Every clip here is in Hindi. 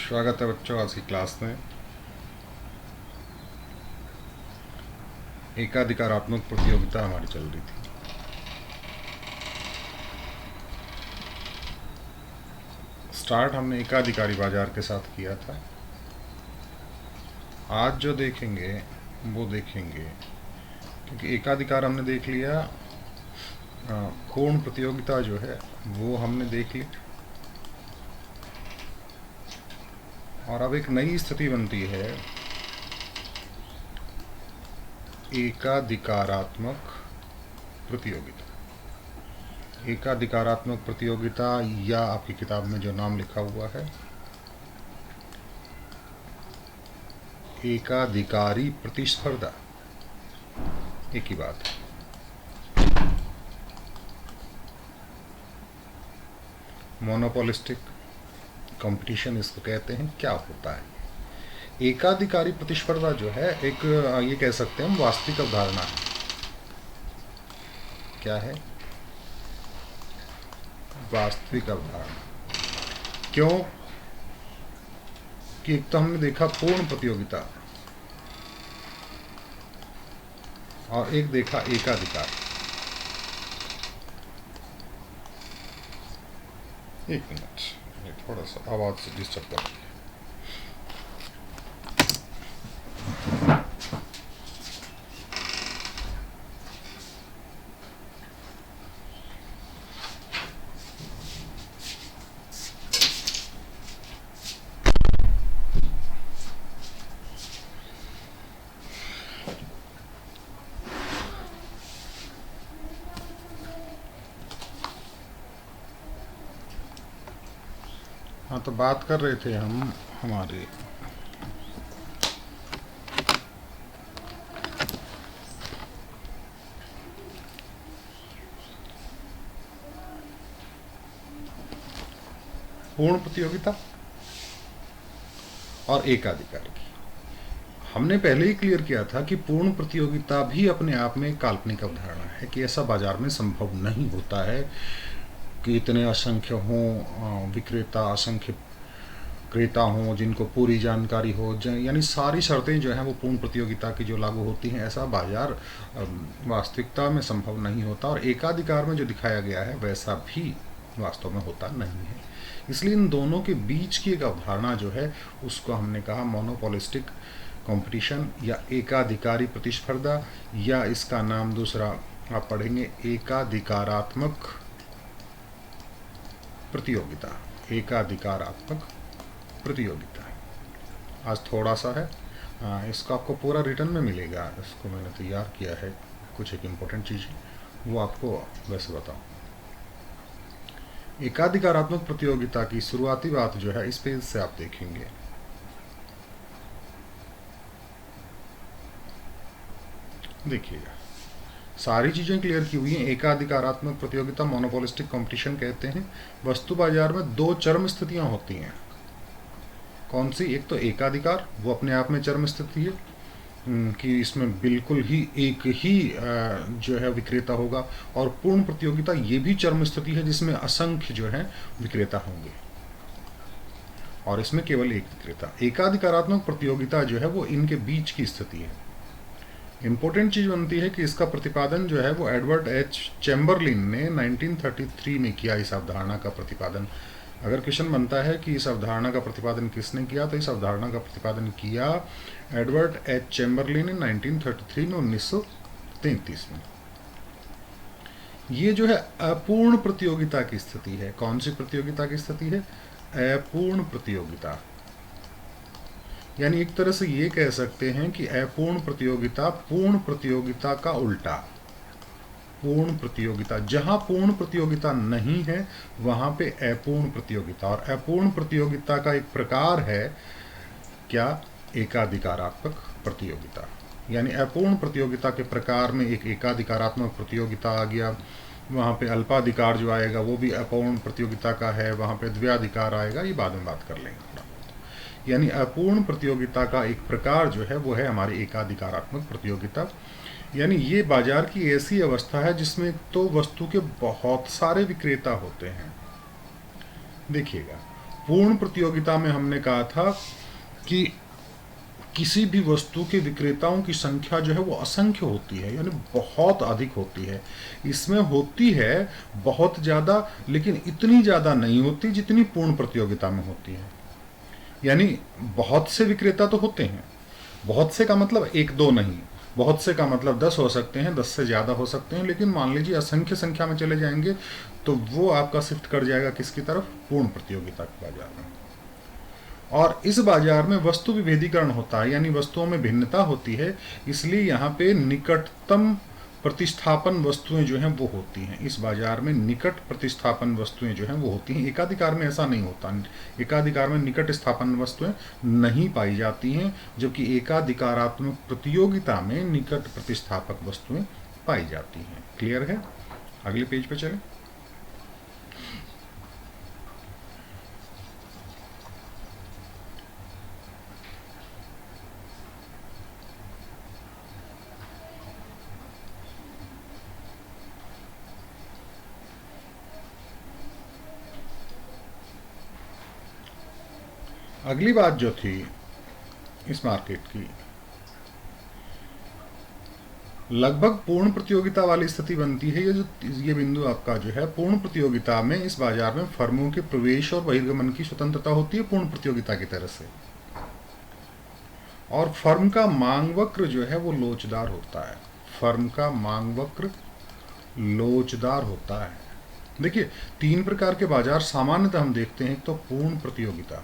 स्वागत है बच्चों आज की क्लास में। एकाधिकारात्मक प्रतियोगिता हमारी चल रही थी। स्टार्ट हमने एकाधिकारी बाजार के साथ किया था। आज जो देखेंगे वो देखेंगे क्योंकि एकाधिकार हमने देख लिया, पूर्ण प्रतियोगिता जो है वो हमने देख ली, और अब एक नई स्थिति बनती है एकाधिकारात्मक प्रतियोगिता। एकाधिकारात्मक प्रतियोगिता, या आपकी किताब में जो नाम लिखा हुआ है एकाधिकारी प्रतिस्पर्धा, एक ही बात है। मोनोपोलिस्टिक कंपटीशन इसको कहते हैं। क्या होता है एकाधिकारी प्रतिस्पर्धा? जो है एक ये कह सकते हैं हम वास्तविक अवधारणा है। क्या है? वास्तविक अवधारणा। क्यों कि एक तो हमने देखा पूर्ण प्रतियोगिता और एक देखा एकाधिकार। एक मिनट, ये थोड़ा सा आवाज से डिस्टर्ब कर रही है। हाँ, तो बात कर रहे थे हम हमारे पूर्ण प्रतियोगिता और एकाधिकार की। हमने पहले ही क्लियर किया था कि पूर्ण प्रतियोगिता भी अपने आप में एक काल्पनिक अवधारणा है, कि ऐसा बाजार में संभव नहीं होता है कि इतने असंख्य हों विक्रेता, असंख्य क्रेता हों जिनको पूरी जानकारी हो, यानी सारी शर्तें जो हैं वो पूर्ण प्रतियोगिता की जो लागू होती हैं, ऐसा बाजार वास्तविकता में संभव नहीं होता। और एकाधिकार में जो दिखाया गया है वैसा भी वास्तव में होता नहीं है। इसलिए इन दोनों के बीच की एक अवधारणा जो है उसको हमने कहा मोनोपोलिस्टिक कंपटीशन या एकाधिकारी प्रतिस्पर्धा, या इसका नाम दूसरा आप पढ़ेंगे एकाधिकारात्मक प्रतियोगिता। एकाधिकारात्मक प्रतियोगिता आज थोड़ा सा है, इसका आपको पूरा रिटर्न में मिलेगा। इसको मैंने तैयार किया है, कुछ एक इम्पोर्टेंट चीज़ वो आपको वैसे बताऊं। एकाधिकारात्मक प्रतियोगिता की शुरुआती बात जो है इस पेज से आप देखेंगे। देखिएगा, सारी चीज़ें क्लियर की हुई हैं। एकाधिकारात्मक प्रतियोगिता मोनोपोलिस्टिक कंपटीशन कहते हैं। वस्तु बाजार में दो चरम स्थितियां होती हैं। कौन सी? एक तो एकाधिकार, वो अपने आप में चरम स्थिति है कि इसमें बिल्कुल ही एक ही जो है विक्रेता होगा, और पूर्ण प्रतियोगिता ये भी चरम स्थिति है जिसमें असंख्य जो है विक्रेता होंगे और इसमें केवल एक विक्रेता। एकाधिकारात्मक प्रतियोगिता जो है वो इनके बीच की स्थिति है। इंपॉर्टेंट चीज बनती है कि इसका प्रतिपादन जो है वो एडवर्ड एच चैम्बरलिन ने 1933 में किया। इस अवधारणा का प्रतिपादन, अगर क्वेश्चन बनता है कि इस अवधारणा का प्रतिपादन किसने किया, तो इस अवधारणा का प्रतिपादन किया एडवर्ड एच चैम्बरलिन ने 1933 में, 1933 में। ये जो है अपूर्ण प्रतियोगिता की स्थिति है। कौन सी प्रतियोगिता की स्थिति है? अपूर्ण प्रतियोगिता। यानी एक तरह से ये कह सकते हैं कि अपूर्ण प्रतियोगिता पूर्ण प्रतियोगिता का उल्टा। पूर्ण प्रतियोगिता, जहां पूर्ण प्रतियोगिता नहीं है वहां पे अपूर्ण प्रतियोगिता। और अपूर्ण प्रतियोगिता का एक प्रकार है क्या? एकाधिकारात्मक प्रतियोगिता। यानी अपूर्ण प्रतियोगिता के प्रकार में एक एकाधिकारात्मक प्रतियोगिता आ गया। वहां पे अल्पाधिकार जो आएगा वो भी अपूर्ण प्रतियोगिता का है। वहां पे द्व्याधिकार आएगा, ये बाद में बात कर लेंगे। यानी अपूर्ण प्रतियोगिता का एक प्रकार जो है वो है हमारी एकाधिकारात्मक प्रतियोगिता। यानी ये बाजार की ऐसी अवस्था है जिसमें तो वस्तु के बहुत सारे विक्रेता होते हैं। देखिएगा, पूर्ण प्रतियोगिता में हमने कहा था कि किसी भी वस्तु के विक्रेताओं की संख्या जो है वो असंख्य होती है, यानी बहुत अधिक होती है। इसमें होती है बहुत ज़्यादा, लेकिन इतनी ज़्यादा नहीं होती जितनी पूर्ण प्रतियोगिता में होती है। यानी बहुत से विक्रेता तो होते हैं, बहुत से का मतलब एक दो नहीं, बहुत से का मतलब 10 हो सकते हैं, 10 से ज़्यादा हो सकते हैं, लेकिन मान लीजिए असंख्य संख्या में चले जाएंगे तो वो आपका शिफ्ट कर जाएगा किसकी तरफ, पूर्ण प्रतियोगिता के बाजार में। और इस बाजार में वस्तु विभेदीकरण होता है, यानी वस्तुओं में भिन्नता होती है, इसलिए यहाँ पे निकटतम प्रतिस्थापन वस्तुएं जो हैं वो होती हैं। इस बाजार में निकट प्रतिस्थापन वस्तुएं जो हैं वो होती हैं। एकाधिकार में ऐसा नहीं होता, एकाधिकार में निकट स्थापन वस्तुएं नहीं पाई जाती हैं, जबकि एकाधिकारात्मक प्रतियोगिता में निकट प्रतिस्थापक वस्तुएं पाई जाती हैं। क्लियर है? अगले पेज पे चलें। अगली बात जो थी इस मार्केट की, लगभग पूर्ण प्रतियोगिता वाली स्थिति बनती है। ये बिंदु आपका जो है पूर्ण प्रतियोगिता में, इस बाजार में फर्मों के प्रवेश और बहिर्गमन की स्वतंत्रता होती है पूर्ण प्रतियोगिता की तरह से। और फर्म का मांग वक्र जो है वो लोचदार होता है। फर्म का मांग वक्र लोचदार होता है। देखिए, 3 प्रकार के बाजार सामान्यतः हम देखते हैं। तो पूर्ण प्रतियोगिता,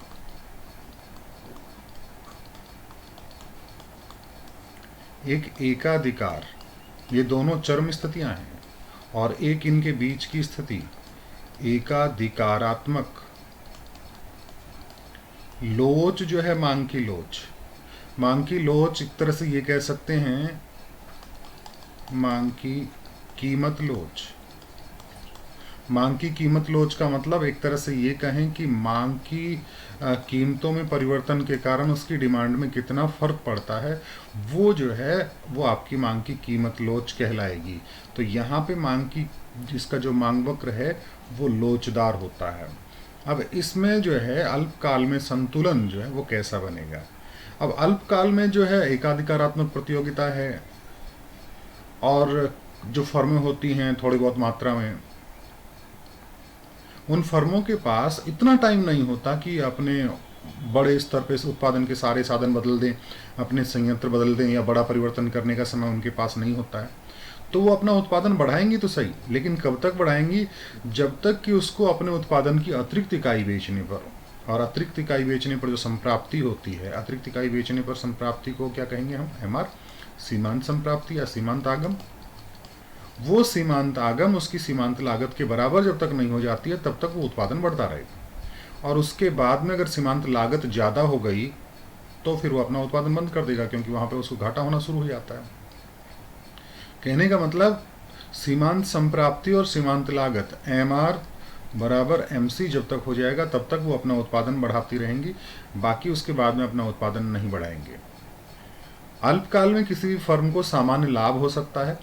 एक एकाधिकार, ये दोनों चरम स्थितियां हैं, और एक इनके बीच की स्थिति एकाधिकारात्मक लोच जो है, मांग की लोच। मांग की लोच एक तरह से ये कह सकते हैं मांग की कीमत लोच। मांग की कीमत लोच का मतलब एक तरह से ये कहें कि मांग की कीमतों में परिवर्तन के कारण उसकी डिमांड में कितना फर्क पड़ता है, वो जो है वो आपकी मांग की कीमत लोच कहलाएगी। तो यहाँ पे मांग की, जिसका जो मांग वक्र है वो लोचदार होता है। अब इसमें जो है अल्पकाल में संतुलन जो है वो कैसा बनेगा। अब अल्पकाल में जो है एकाधिकारात्मक प्रतियोगिता है, और जो फर्में होती हैं थोड़ी बहुत मात्रा में, उन फर्मों के पास इतना टाइम नहीं होता कि अपने बड़े स्तर पे उत्पादन के सारे साधन बदल दें, अपने संयंत्र बदल दें, या बड़ा परिवर्तन करने का समय उनके पास नहीं होता है। तो वो अपना उत्पादन बढ़ाएंगी तो सही, लेकिन कब तक बढ़ाएंगी, जब तक कि उसको अपने उत्पादन की अतिरिक्त इकाई बेचने पर, और अतिरिक्त इकाई बेचने पर जो संप्राप्ति होती है, अतिरिक्त इकाई बेचने पर संप्राप्ति को क्या कहेंगे हम, एमआर, सीमांत संप्राप्ति या सीमांत आगम। वो सीमांत आगम उसकी सीमांत लागत के बराबर जब तक नहीं हो जाती है तब तक वो उत्पादन बढ़ता रहेगा, और उसके बाद में अगर सीमांत लागत ज़्यादा हो गई तो फिर वो अपना उत्पादन बंद कर देगा, क्योंकि वहाँ पे उसको घाटा होना शुरू हो जाता है। कहने का मतलब सीमांत संप्राप्ति और सीमांत लागत एमआर बराबर एमसी जब तक हो जाएगा तब तक वो अपना उत्पादन बढ़ाती रहेंगी, बाकी उसके बाद में अपना उत्पादन नहीं बढ़ाएंगे। अल्पकाल में किसी भी फर्म को सामान्य लाभ हो सकता है,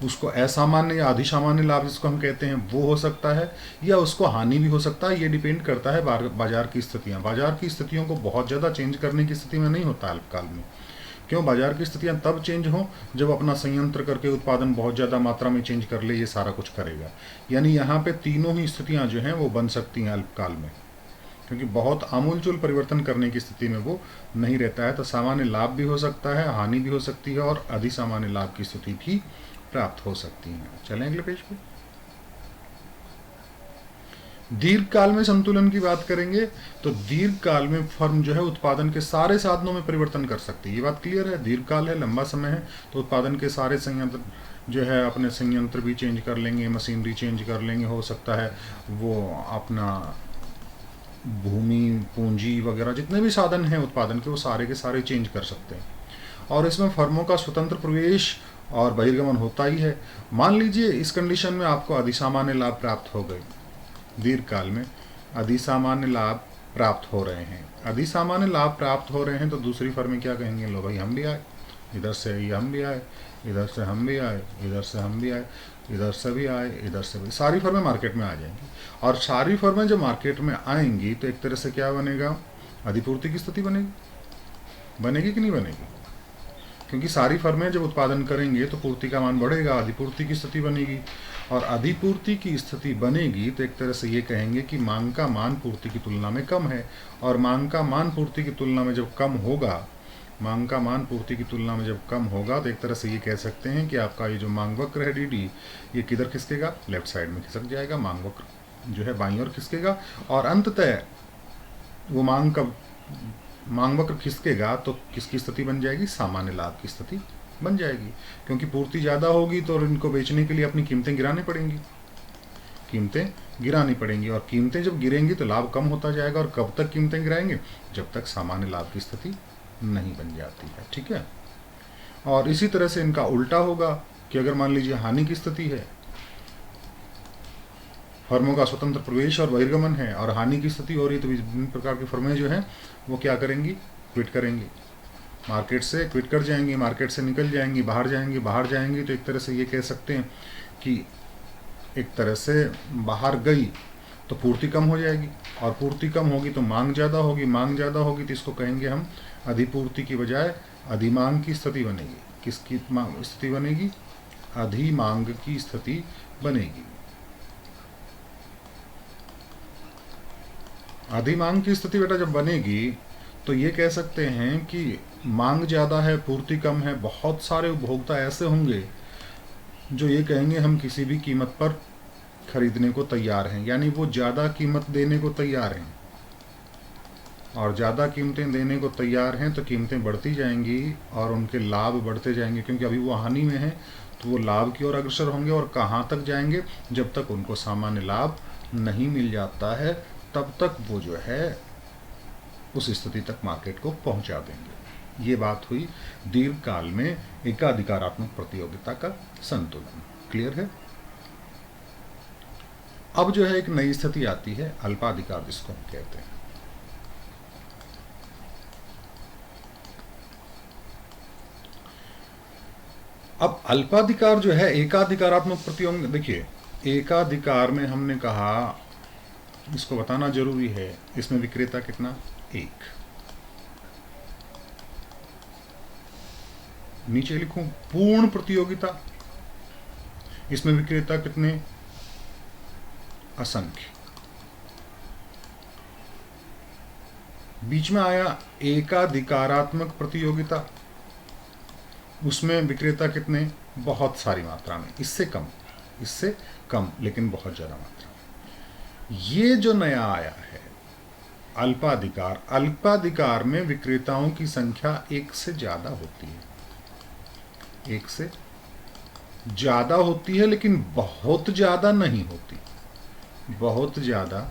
उसको असामान्य या अधिसामान्य लाभ जिसको हम कहते हैं वो हो सकता है, या उसको हानि भी हो सकता है। ये डिपेंड करता है बाजार की स्थितियाँ। बाजार की स्थितियों को बहुत ज़्यादा चेंज करने की स्थिति में नहीं होता अल्पकाल में। क्यों? बाजार की स्थितियाँ तब चेंज हों जब अपना संयंत्र करके उत्पादन बहुत ज़्यादा मात्रा में चेंज कर ले, ये सारा कुछ करेगा। यानी यहाँ पे तीनों ही स्थितियाँ जो हैं वो बन सकती हैं अल्पकाल में, क्योंकि बहुत आमूलचूल परिवर्तन करने की स्थिति में वो नहीं रहता है। तो सामान्य लाभ भी हो सकता है, हानि भी हो सकती है, और अधिसामान्य लाभ की स्थिति भी प्राप्त हो सकती हैं। चलें अगले पेज पे। दीर्घ काल में संतुलन की बात करेंगे तो दीर्घ काल में फर्म जो है उत्पादन के सारे साधनों में परिवर्तन कर सकती है। ये बात क्लियर है। दीर्घ काल है, लंबा समय है, तो उत्पादन के सारे संयंत्र जो है अपने संयंत्र भी चेंज कर लेंगे, मशीनरी चेंज कर लेंगे, हो सकता है वो अपना भूमि, पूंजी वगैरह जितने भी साधन हैं उत्पादन के वो सारे के सारे चेंज कर सकते हैं। और इसमें फर्मों का स्वतंत्र प्रवेश और बहिर्गमन होता ही है। मान लीजिए इस कंडीशन में आपको अधिसामान्य लाभ प्राप्त हो गए, दीर्घ काल में अधिसामान्य लाभ प्राप्त हो रहे हैं। अधिसामान्य लाभ प्राप्त हो रहे हैं तो दूसरी फर्में क्या कहेंगे, लो भाई हम भी आए, इधर से ये हम भी आए, इधर से हम भी आए, इधर से हम भी आए, इधर से भी आए, इधर से भी, सारी फर्में मार्केट में आ जाएंगी। और सारी फर्में जब मार्केट में आएंगी तो एक तरह से क्या बनेगा, अधिपूर्ति की स्थिति बनेगी। बनेगी कि नहीं बनेगी? क्योंकि सारी फर्में जब उत्पादन करेंगे तो पूर्ति का मान बढ़ेगा, अधिपूर्ति की स्थिति बनेगी। और अधिपूर्ति की स्थिति बनेगी तो एक तरह से ये कहेंगे कि मांग का मान पूर्ति की तुलना में कम है। और मांग का मान पूर्ति की तुलना में जब कम होगा, मांग का मान पूर्ति की तुलना में जब कम होगा तो एक तरह से ये कह सकते हैं कि आपका ये जो मांग वक्र है डी डी, ये किधर खिसकेगा, लेफ्ट साइड में खिसक जाएगा। मांग वक्र जो है बाईं ओर खिसकेगा। और अंततः वो मांग वक्र खिसकेगा तो किसकी स्थिति बन जाएगी, सामान्य लाभ की स्थिति बन जाएगी। क्योंकि पूर्ति ज़्यादा होगी तो इनको बेचने के लिए अपनी कीमतें गिरानी पड़ेंगी, कीमतें गिरानी पड़ेंगी। और कीमतें जब गिरेंगी तो लाभ कम होता जाएगा। और कब तक कीमतें गिराएंगे, जब तक सामान्य लाभ की स्थिति नहीं बन जाती है। ठीक है। और इसी तरह से इनका उल्टा होगा कि अगर मान लीजिए हानि की स्थिति है, फर्मों का स्वतंत्र प्रवेश और बहिर्गमन है और हानि की स्थिति हो रही, तो विभिन्न प्रकार की फर्में जो हैं वो क्या करेंगी, क्विट करेंगी, मार्केट से क्विट कर जाएंगी, मार्केट से निकल जाएंगी, बाहर जाएंगी। बाहर जाएंगी तो एक तरह से ये कह सकते हैं कि एक तरह से बाहर गई तो पूर्ति कम हो जाएगी। और पूर्ति कम होगी तो मांग ज़्यादा होगी, मांग ज़्यादा होगी तो इसको कहेंगे हम अधिपूर्ति की बजाय अधिमांग की स्थिति बनेगी। किसकी स्थिति बनेगी, अधिमांग की स्थिति बनेगी। अधिमांग की स्थिति बेटा जब बनेगी तो ये कह सकते हैं कि मांग ज़्यादा है, पूर्ति कम है। बहुत सारे उपभोक्ता ऐसे होंगे जो ये कहेंगे हम किसी भी कीमत पर खरीदने को तैयार हैं, यानी वो ज़्यादा कीमत देने को तैयार हैं। और ज़्यादा कीमतें देने को तैयार हैं तो कीमतें बढ़ती जाएंगी और उनके लाभ बढ़ते जाएंगे। क्योंकि अभी वो हानि में है तो वो लाभ की ओर अग्रसर होंगे। और कहाँ तक जाएंगे, जब तक उनको सामान्य लाभ नहीं मिल जाता है तब तक वो जो है उस स्थिति तक मार्केट को पहुंचा देंगे। ये बात हुई दीर्घकाल में एकाधिकारात्मक प्रतियोगिता का संतुलन। क्लियर है। अब जो है एक नई स्थिति आती है, अल्पाधिकार जिसको हम कहते हैं। अब अल्पाधिकार जो है एकाधिकारात्मक प्रतियोगिता, देखिए एकाधिकार में हमने कहा, इसको बताना जरूरी है, इसमें विक्रेता कितना, एक। नीचे लिखूं पूर्ण प्रतियोगिता, इसमें विक्रेता कितने, असंख्य। बीच में आया एकाधिकारात्मक प्रतियोगिता, उसमें विक्रेता कितने, बहुत सारी मात्रा में, इससे कम लेकिन बहुत ज़्यादा मात्रा में। ये जो नया आया है अल्पाधिकार, अल्पाधिकार में विक्रेताओं की संख्या एक से ज़्यादा होती है, एक से ज़्यादा होती है, लेकिन बहुत ज़्यादा नहीं होती, बहुत ज़्यादा।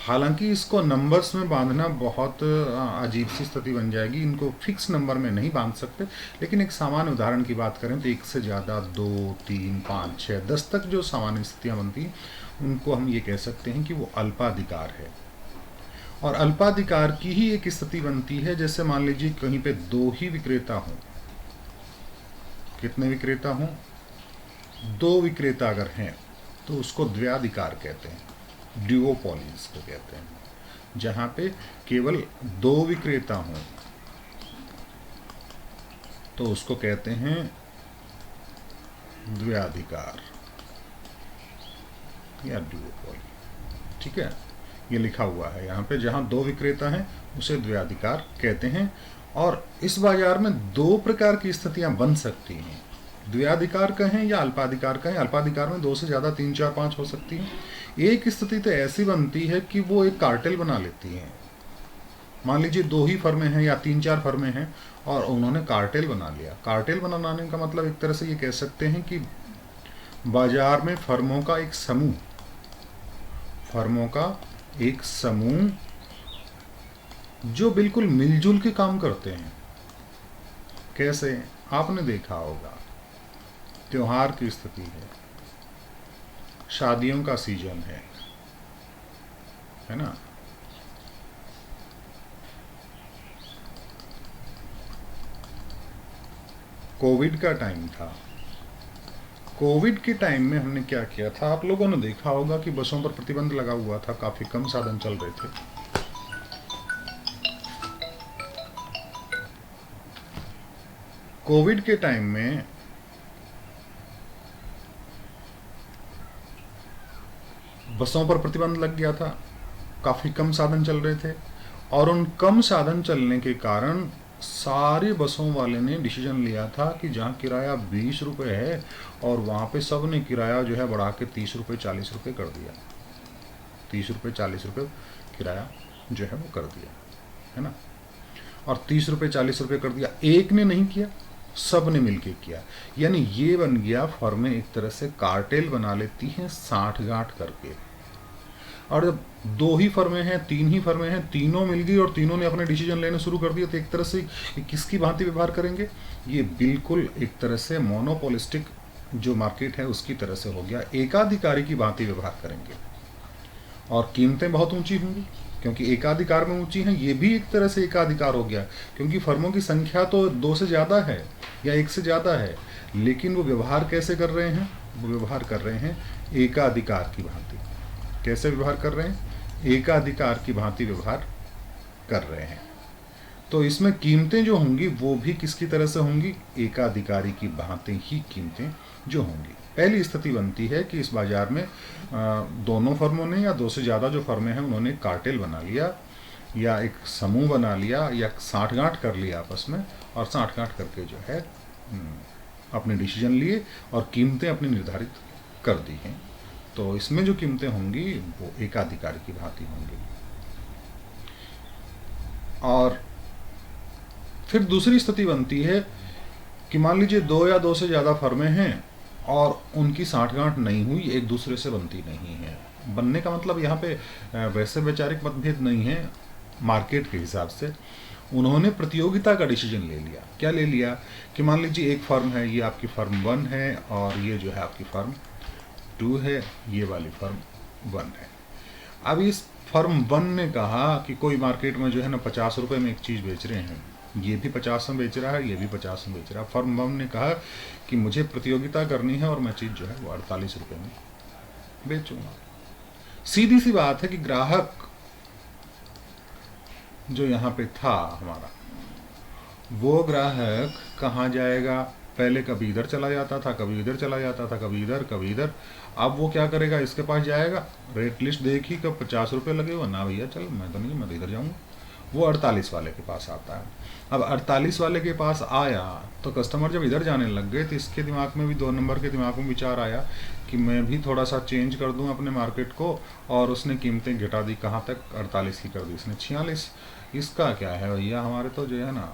हालांकि इसको नंबर्स में बांधना बहुत अजीब सी स्थिति बन जाएगी, इनको फिक्स नंबर में नहीं बांध सकते। लेकिन एक सामान्य उदाहरण की बात करें तो एक से ज़्यादा 2, 3, 5, 6, 10 तक जो सामान्य स्थितियाँ बनती हैं उनको हम ये कह सकते हैं कि वो अल्पाधिकार है। और अल्पाधिकार की ही एक स्थिति बनती है, जैसे मान लीजिए कहीं पे 2 ही विक्रेता हों। कितने विक्रेता हों, 2 विक्रेता अगर हैं तो उसको द्वयाधिकार कहते हैं, ड्यूओपोली इसको कहते हैं। जहाँ पे केवल 2 विक्रेता हों तो उसको कहते हैं द्वयाधिकार या ड्यूओपोली। ठीक है, ये लिखा हुआ है यहाँ पे, जहाँ 2 विक्रेता हैं उसे द्वयाधिकार कहते हैं। और इस बाजार में 2 प्रकार की स्थितियाँ बन सकती हैं, द्वयाधिकार कहें या अल्पाधिकार कहें। अल्पाधिकार में 2 से ज़्यादा 3, 4, 5 हो सकती हैं। एक स्थिति तो ऐसी बनती है कि वो एक कार्टेल बना लेती हैं। मान लीजिए 2 ही फर्में हैं या 3, 4 फर्में हैं और उन्होंने कार्टेल बना लिया। कार्टेल बनाने का मतलब एक तरह से ये कह सकते हैं कि बाजार में फर्मों का एक समूह, फर्मों का एक समूह जो बिल्कुल मिलजुल के काम करते हैं। कैसे, आपने देखा होगा, त्योहार की स्थिति है, शादियों का सीजन है ना, कोविड का टाइम था, कोविड के टाइम में हमने क्या किया था, आप लोगों ने देखा होगा कि बसों पर प्रतिबंध लगा हुआ था, काफ़ी कम साधन चल रहे थे। कोविड के टाइम में बसों पर प्रतिबंध लग गया था, काफ़ी कम साधन चल रहे थे, और उन कम साधन चलने के कारण सारे बसों वाले ने डिसीजन लिया था कि जहाँ किराया 20 रुपये है और वहाँ पे सब ने किराया जो है बढ़ा के 30 रुपये 40 रुपये कर दिया। 30 रुपये 40 रुपये किराया जो है वो कर दिया, है ना। और 30 रुपये 40 रुपये कर दिया, एक ने नहीं किया, सब ने मिलके किया। यानी ये बन गया, फर्में एक तरह से कार्टेल बना लेती हैं साठ गांठ करके। और जब दो ही फर्में हैं, तीन ही फर्में हैं, तीनों मिल गई और तीनों ने अपने डिसीजन लेने शुरू कर दिए, तो एक तरह से किसकी भांति व्यवहार करेंगे? ये बिल्कुल एक तरह से मोनोपोलिस्टिक जो मार्केट है उसकी तरह से हो गया, एकाधिकारी की भांति व्यवहार करेंगे। और कीमतें बहुत ऊंची होंगी, क्योंकि एकाधिकार में ऊंची हैं। ये भी एक तरह से एकाधिकार हो गया, क्योंकि फर्मों की संख्या तो 2 से ज़्यादा है या 1 से ज़्यादा है, लेकिन वो व्यवहार कैसे कर रहे हैं? वो व्यवहार कर रहे हैं एकाधिकार की भांति। कैसे व्यवहार कर रहे हैं? एकाधिकार की भांति व्यवहार कर रहे हैं। तो इसमें कीमतें जो होंगी वो भी किसकी तरह से होंगी? एकाधिकारी की भांति ही कीमतें जो होंगी। पहली स्थिति बनती है कि इस बाजार में दोनों फर्मों ने या 2 से ज़्यादा जो फर्में हैं उन्होंने कार्टेल बना लिया या एक समूह बना लिया या साठगांठ कर लिया आपस में, और साठगांठ करके जो है अपने डिसीजन लिए और कीमतें अपनी निर्धारित कर दी हैं। तो इसमें जो कीमतें होंगी वो एकाधिकार की भांति होंगी। और फिर दूसरी स्थिति बनती है कि मान लीजिए 2 या 2 से ज़्यादा फर्में हैं और उनकी साठगांठ नहीं हुई, एक दूसरे से बनती नहीं है। बनने का मतलब यहाँ पे वैसे वैचारिक मतभेद नहीं है, मार्केट के हिसाब से उन्होंने प्रतियोगिता का डिसीजन ले लिया। क्या ले लिया कि मान लीजिए एक फर्म है, ये आपकी फर्म 1 है और ये जो है आपकी फर्म 2 है, ये वाली फर्म 1 है। अब इस फर्म 1 ने कहा कि कोई मार्केट में जो है ना 50 रुपये में एक चीज़ बेच रहे हैं, ये भी 50 में बेच रहा है, ये भी 50 में बेच रहा है। फर्म 1 ने कहा कि मुझे प्रतियोगिता करनी है और मैं चीज़ जो है वो 48 रुपये में बेचूंगा। सीधी सी बात है कि ग्राहक जो यहाँ पे था हमारा, वो ग्राहक कहाँ जाएगा? पहले कभी इधर चला जाता था, कभी इधर चला जाता था, कभी इधर कभी इधर। अब वो क्या करेगा? इसके पास जाएगा, रेट लिस्ट देखी कब 50 रुपये लगे हुआ, ना भैया चल मैं तो नहीं, मैं तो इधर जाऊँगा। वो 48 वाले के पास आता है। अब 48 वाले के पास आया तो कस्टमर जब इधर जाने लग गए तो इसके दिमाग में भी, 2 नंबर के दिमाग में विचार आया कि मैं भी थोड़ा सा चेंज कर दूं अपने मार्केट को, और उसने कीमतें घटा दी। कहाँ तक? 48 की कर दी इसने, 46। इसका क्या है भैया, हमारे तो जो है ना,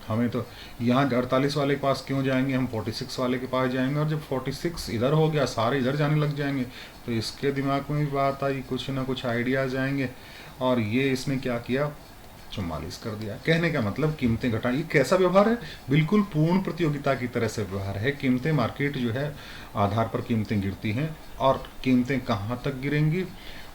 हमें तो यहाँ 48 वाले के पास क्यों जाएंगे, हम 46 वाले के पास जाएंगे। और जब 46 इधर हो गया, सारे इधर जाने लग जाएंगे, तो इसके दिमाग में भी बात आई, कुछ ना कुछ आइडियाज़ आएंगे, और ये इसने क्या किया? 44 कर दिया। कहने का मतलब कीमतें घटाई। ये कैसा व्यवहार है? बिल्कुल पूर्ण प्रतियोगिता की तरह से व्यवहार है। कीमतें, मार्केट जो है आधार पर कीमतें गिरती हैं, और कीमतें कहाँ तक गिरेंगी?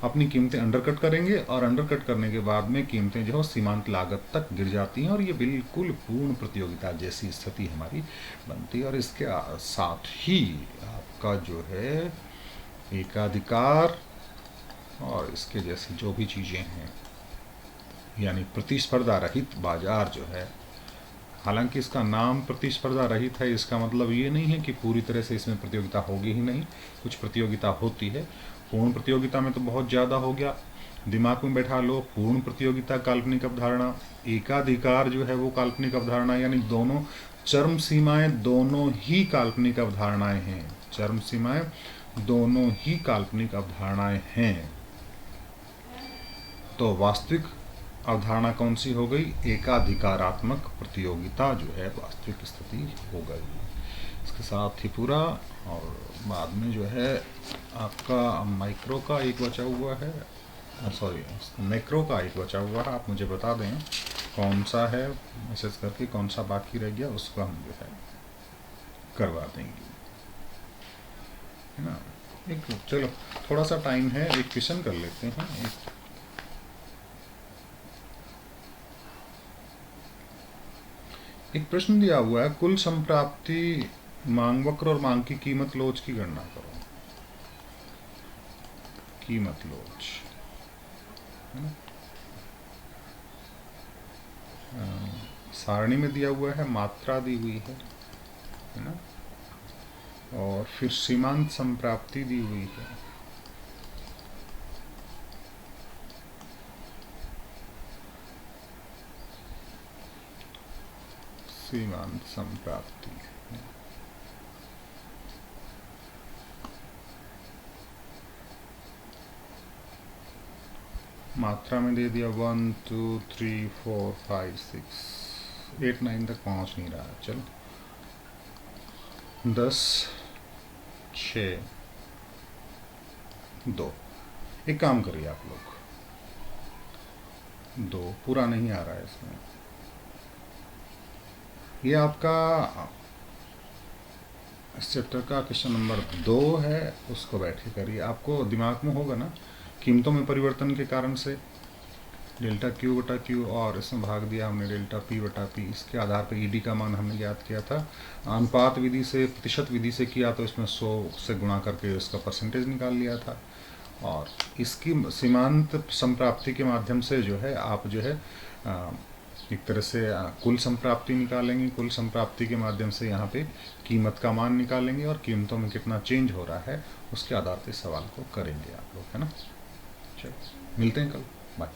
अपनी कीमतें अंडरकट करेंगे, और अंडरकट करने के बाद में कीमतें जो है सीमांत लागत तक गिर जाती हैं, और ये बिल्कुल पूर्ण प्रतियोगिता जैसी स्थिति हमारी बनती है। और इसके साथ ही आपका जो है एकाधिकार और इसके जैसी जो भी चीज़ें हैं, यानी प्रतिस्पर्धा रहित बाजार जो है, हालांकि इसका नाम प्रतिस्पर्धा रहित है, इसका मतलब ये नहीं है कि पूरी तरह से इसमें प्रतियोगिता होगी ही नहीं, कुछ प्रतियोगिता होती है। पूर्ण प्रतियोगिता में तो बहुत ज़्यादा हो गया। दिमाग में बैठा लो, पूर्ण प्रतियोगिता काल्पनिक अवधारणा, एकाधिकार जो है वो काल्पनिक अवधारणा, यानी दोनों चरम सीमाएं दोनों ही काल्पनिक अवधारणाएं हैं। चरम सीमाएं दोनों ही काल्पनिक अवधारणाएं हैं। तो वास्तविक अवधारणा कौन सी हो गई? एकाधिकारात्मक प्रतियोगिता जो है वास्तविक स्थिति हो गई। इसके साथ ही पूरा, और बाद में जो है आपका माइक्रो का एक बचा हुआ है, सॉरी मैक्रो का एक बचा हुआ है। आप मुझे बता दें कौन सा है, मैसेज करके कौन सा बाकी रह गया उसको हम जो है करवा देंगे, है ना। एक चलो थोड़ा सा टाइम है, एक क्वेश्चन कर लेते हैं। एक प्रश्न दिया हुआ है, कुल संप्राप्ति मांग वक्र और मांग की कीमत लोच की गणना करो। कीमत लोच है ना। सारणी में दिया हुआ है, मात्रा दी हुई है ना, और फिर सीमांत संप्राप्ति दी हुई है। सीमांत संप्राप्ति मात्रा में दे दिया 1 2 3 4 5 6 8 9 तक पहुंच नहीं रहा। चलो 10 6 2। एक काम करिए आप लोग, 2 पूरा नहीं आ रहा है इसमें। ये आपका इस चैप्टर का क्वेश्चन नंबर 2 है, उसको बैठ के करिए। आपको दिमाग में होगा ना, कीमतों में परिवर्तन के कारण से डेल्टा क्यू बटा क्यू, और इसमें भाग दिया हमने डेल्टा पी बटा पी। इसके आधार पर ईडी का मान हमने ज्ञात किया था। अनुपात विधि से, प्रतिशत विधि से किया तो इसमें 100 से गुणा करके इसका परसेंटेज निकाल लिया था। और इसकी सीमांत संप्राप्ति के माध्यम से जो है आप जो है एक तरह से कुल संप्राप्ति निकालेंगे। कुल संप्राप्ति के माध्यम से यहाँ पे कीमत का मान निकालेंगे, और कीमतों में कितना चेंज हो रहा है उसके आधार पर सवाल को करेंगे आप लोग, है ना। चलो मिलते हैं कल, बाय।